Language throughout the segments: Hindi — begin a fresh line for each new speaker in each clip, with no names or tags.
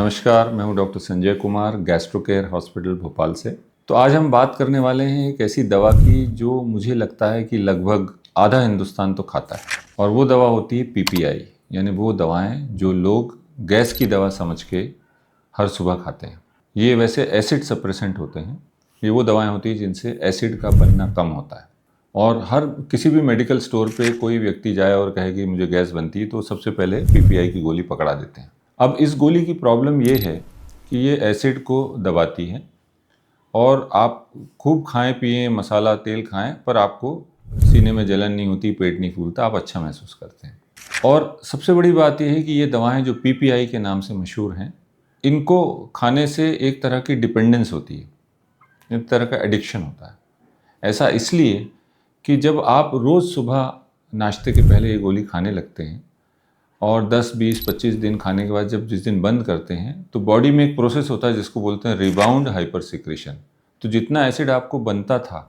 नमस्कार, मैं हूं doctor Sanjay Kumar, gastro care hospital Bhopal से। तो आज हम बात करने वाले हैं एक ऐसी दवा की जो मुझे लगता है कि लगभग आधा हिंदुस्तान तो खाता है, और वो दवा होती है पीपीआई। यानी वो दवाएं जो लोग गैस की दवा समझ के हर सुबह खाते हैं। ये वैसे एसिड सप्रेसेंट होते हैं। ये वो दवाएं होती हैं जिनसे एसिड का बनना कम होता है। और हर किसी भी मेडिकल स्टोर पे कोई व्यक्ति जाए और कहे कि मुझे गैस बनती है, तो सबसे पहले पीपीआई की गोली पकड़ा देते हैं। अब इस गोली की प्रॉब्लम ये है कि ये एसिड को दबाती है, और आप खूब खाएं पिएं, मसाला तेल खाएं, पर आपको सीने में जलन नहीं होती, पेट नहीं फूलता, आप अच्छा महसूस करते हैं। और सबसे बड़ी बात यह है कि ये दवाएं जो पीपीआई के नाम से मशहूर हैं, इनको खाने से एक तरह की डिपेंडेंस होती है, एक तरह का एडिक्शन होता है। ऐसा इसलिए कि जब आप रोज़ सुबह नाश्ते के पहले ये गोली खाने लगते हैं और 10, 20, 25 दिन खाने के बाद जब जिस दिन बंद करते हैं, तो बॉडी में एक प्रोसेस होता है जिसको बोलते हैं रिबाउंड हाइपर सिक्रेशन। तो जितना एसिड आपको बनता था,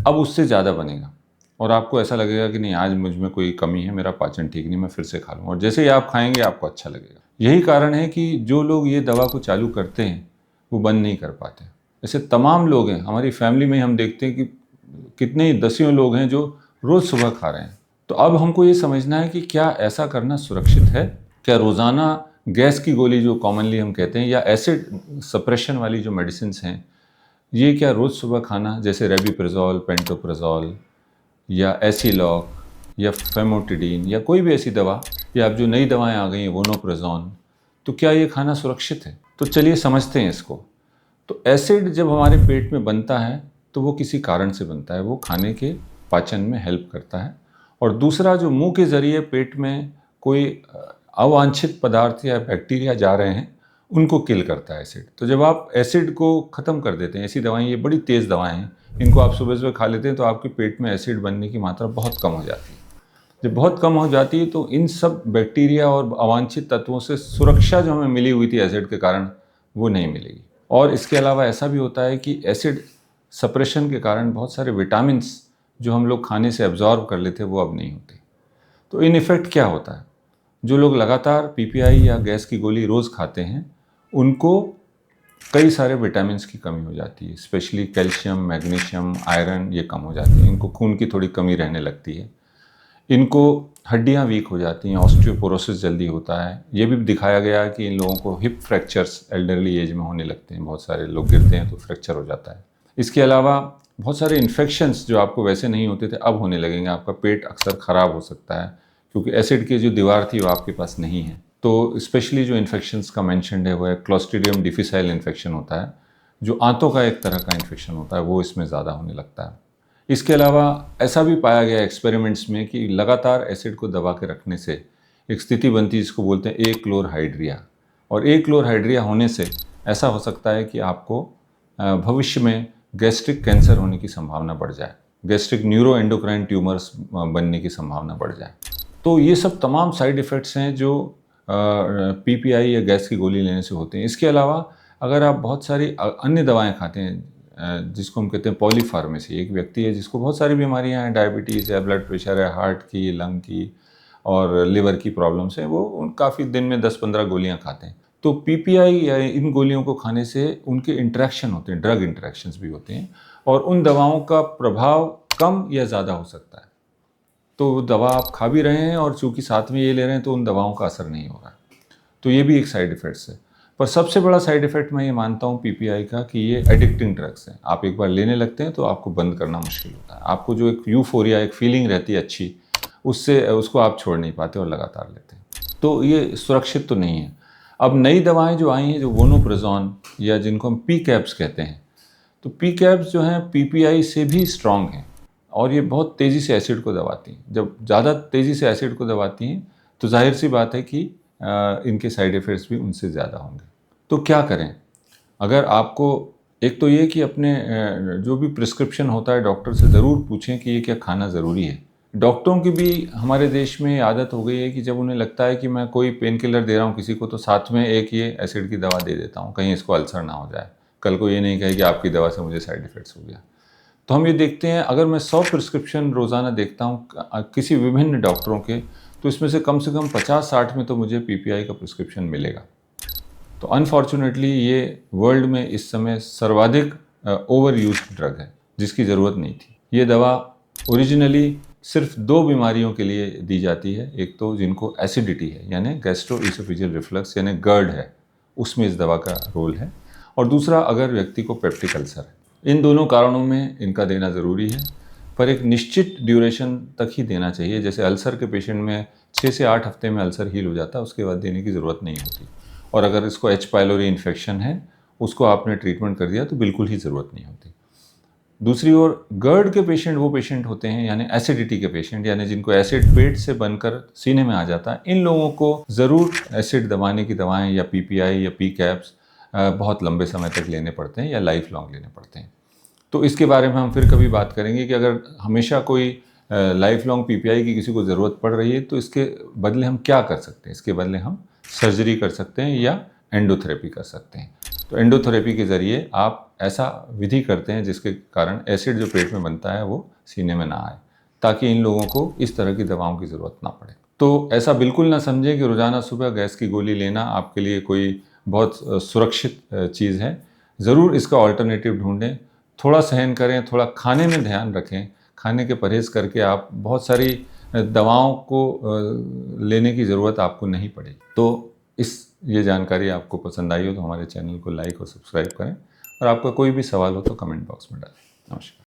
अब उससे ज़्यादा बनेगा, और आपको ऐसा लगेगा कि नहीं, आज मुझ में कोई कमी है, मेरा पाचन ठीक नहीं, मैं फिर से खा लूँ। और जैसे ही आप खाएंगे आपको अच्छा लगेगा। यही कारण है कि जो लोग ये दवा को चालू करते हैं वो बंद नहीं कर पाते। ऐसे तमाम लोग हैं हमारी फैमिली में, हम देखते हैं कि कितने दसियों लोग हैं जो रोज़ सुबह खा रहे हैं। तो अब हमको ये समझना है कि क्या ऐसा करना सुरक्षित है? क्या रोज़ाना गैस की गोली जो कॉमनली हम कहते हैं, या एसिड सप्रेशन वाली जो मेडिसिन्स हैं, ये क्या रोज़ सुबह खाना, जैसे रेबिप्राज़ोल, पेंटोप्राज़ोल या एसिलॉक या फेमोटिडीन या कोई भी ऐसी दवा, या अब जो नई दवाएं आ गई हैं वोनोप्राज़ोन, तो क्या ये खाना सुरक्षित है? तो चलिए समझते हैं इसको। तो एसिड जब हमारे पेट में बनता है तो वो किसी कारण से बनता है, वो खाने के पाचन में हेल्प करता है। और दूसरा, जो मुंह के ज़रिए पेट में कोई अवांछित पदार्थ या बैक्टीरिया जा रहे हैं, उनको किल करता है एसिड। तो जब आप एसिड को ख़त्म कर देते हैं, ऐसी दवाएं, ये बड़ी तेज़ दवाएं हैं, इनको आप सुबह सुबह खा लेते हैं, तो आपके पेट में एसिड बनने की मात्रा बहुत कम हो जाती है। जब बहुत कम हो जाती है तो इन सब बैक्टीरिया और अवांछित तत्वों से सुरक्षा जो हमें मिली हुई थी एसिड के कारण, वो नहीं मिलेगी। और इसके अलावा ऐसा भी होता है कि एसिड सप्रेशन के कारण बहुत सारे विटामिन्स जो हम लोग खाने से एब्जॉर्ब कर लेते, वो अब नहीं होते। तो इन इफ़ेक्ट क्या होता है? जो लोग लगातार पीपीआई या गैस की गोली रोज़ खाते हैं, उनको कई सारे विटामिन्स की कमी हो जाती है, स्पेशली कैल्शियम, मैग्नीशियम, आयरन, ये कम हो जाती है। इनको खून की थोड़ी कमी रहने लगती है। इनको हड्डियां वीक हो जाती हैं, ऑस्टियोपोरोसिस जल्दी होता है। ये भी दिखाया गया है कि इन लोगों को हिप फ्रैक्चर्स एल्डरली एज में होने लगते हैं। बहुत सारे लोग गिरते हैं तो फ्रैक्चर हो जाता है। इसके अलावा बहुत सारे इन्फेक्शंस जो आपको वैसे नहीं होते थे, अब होने लगेंगे। आपका पेट अक्सर ख़राब हो सकता है, क्योंकि एसिड की जो दीवार थी वो आपके पास नहीं है। तो स्पेशली जो इन्फेक्शंस का मेंशन्ड है वो है क्लोस्ट्रीडियम डिफिसाइल इन्फेक्शन होता है, जो आंतों का एक तरह का इन्फेक्शन होता है, वो इसमें ज़्यादा होने लगता है। इसके अलावा ऐसा भी पाया गया एक्सपेरिमेंट्स में कि लगातार एसिड को दबा के रखने से एक स्थिति बनती है जिसको बोलते हैं एक्लोरहाइड्रिया। और एक्लोरहाइड्रिया होने से ऐसा हो सकता है कि आपको भविष्य में गैस्ट्रिक कैंसर होने की संभावना बढ़ जाए, गैस्ट्रिक न्यूरो एंडोक्राइन ट्यूमर्स बनने की संभावना बढ़ जाए। तो ये सब तमाम साइड इफ़ेक्ट्स हैं जो पीपीआई या गैस की गोली लेने से होते हैं। इसके अलावा अगर आप बहुत सारी अन्य दवाएं खाते हैं, जिसको हम कहते हैं पॉलीफार्मेसी, एक व्यक्ति है जिसको बहुत सारी बीमारियां हैं, डायबिटीज़ है, ब्लड प्रेशर है, हार्ट की, लंग की और लिवर की प्रॉब्लम्स हैं, वो काफ़ी दिन में 10-15 गोलियां खाते हैं। तो पीपीआई या इन गोलियों को खाने से उनके इंटरेक्शन होते हैं, ड्रग इंटरेक्शंस भी होते हैं, और उन दवाओं का प्रभाव कम या ज़्यादा हो सकता है। तो दवा आप खा भी रहे हैं और चूंकि साथ में ये ले रहे हैं, तो उन दवाओं का असर नहीं हो रहा है। तो ये भी एक साइड इफ़ेक्ट्स है। पर सबसे बड़ा साइड इफ़ेक्ट मैं ये मानता हूँ पीपीआई का कि ये एडिक्टिंग ड्रग्स हैं। आप एक बार लेने लगते हैं तो आपको बंद करना मुश्किल होता है। आपको जो एक यूफोरिया, एक फीलिंग रहती है अच्छी, उसको आप छोड़ नहीं पाते और लगातार लेते हैं। तो ये सुरक्षित तो नहीं है। अब नई दवाएं जो आई हैं, जो वोनोप्राज़ोन या जिनको हम पी कैप्स कहते हैं, तो पी कैप्स जो हैं पीपीआई से भी स्ट्रॉन्ग हैं, और ये बहुत तेज़ी से एसिड को दबाती हैं। जब ज़्यादा तेज़ी से एसिड को दबाती हैं तो जाहिर सी बात है कि इनके साइड इफ़ेक्ट्स भी उनसे ज़्यादा होंगे। तो क्या करें? अगर आपको, एक तो ये कि अपने जो भी प्रिस्क्रिप्शन होता है डॉक्टर से ज़रूर पूछें कि ये क्या खाना ज़रूरी है। डॉक्टरों की भी हमारे देश में आदत हो गई है कि जब उन्हें लगता है कि मैं कोई पेन किलर दे रहा हूँ किसी को, तो साथ में एक ये एसिड की दवा दे देता हूँ, कहीं इसको अल्सर ना हो जाए, कल को ये नहीं कहे कि आपकी दवा से मुझे साइड इफ़ेक्ट्स हो गया। तो हम ये देखते हैं, अगर मैं 100 प्रिस्क्रिप्शन रोज़ाना देखता हूँ किसी विभिन्न डॉक्टरों के, तो इसमें से कम 50-60 में तो मुझे पीपीआई का प्रिस्क्रिप्शन मिलेगा। तो अनफॉर्चुनेटली ये वर्ल्ड में इस समय सर्वाधिक ओवर यूज ड्रग है जिसकी ज़रूरत नहीं थी। ये दवा ओरिजिनली सिर्फ 2 बीमारियों के लिए दी जाती है। एक तो जिनको एसिडिटी है यानी गैस्ट्रोइसोफेजियल रिफ्लक्स यानी GERD है, उसमें इस दवा का रोल है। और दूसरा अगर व्यक्ति को पेप्टिक अल्सर है। इन दोनों कारणों में इनका देना ज़रूरी है, पर एक निश्चित ड्यूरेशन तक ही देना चाहिए। जैसे अल्सर के पेशेंट में 6 से 8 हफ्ते में अल्सर हील हो जाता है, उसके बाद देने की ज़रूरत नहीं होती। और अगर इसको H. पाइलोरी इन्फेक्शन है, उसको आपने ट्रीटमेंट कर दिया तो बिल्कुल ही ज़रूरत नहीं होती। दूसरी ओर GERD के पेशेंट वो पेशेंट होते हैं यानी एसिडिटी के पेशेंट, यानी जिनको एसिड पेट से बनकर सीने में आ जाता है। इन लोगों को ज़रूर एसिड दबाने की दवाएं या PPI या P-कैप्स बहुत लंबे समय तक लेने पड़ते हैं या लाइफ लॉन्ग लेने पड़ते हैं। तो इसके बारे में हम फिर कभी बात करेंगे कि अगर हमेशा कोई लाइफ लॉन्ग PPI की किसी को ज़रूरत पड़ रही है तो इसके बदले हम क्या कर सकते हैं। इसके बदले हम सर्जरी कर सकते हैं या एंडोथेरेपी कर सकते हैं। तो एंडोथेरेपी के ज़रिए आप ऐसा विधि करते हैं जिसके कारण एसिड जो पेट में बनता है वो सीने में ना आए, ताकि इन लोगों को इस तरह की दवाओं की ज़रूरत ना पड़े। तो ऐसा बिल्कुल ना समझें कि रोज़ाना सुबह गैस की गोली लेना आपके लिए कोई बहुत सुरक्षित चीज़ है। ज़रूर इसका ऑल्टरनेटिव ढूंढें, थोड़ा सहन करें, थोड़ा खाने में ध्यान रखें। खाने के परहेज़ करके आप बहुत सारी दवाओं को लेने की ज़रूरत आपको नहीं पड़ेगी। तो ये जानकारी आपको पसंद आई हो तो हमारे चैनल को लाइक और सब्सक्राइब करें, और आपका कोई भी सवाल हो तो कमेंट बॉक्स में डालें। नमस्कार।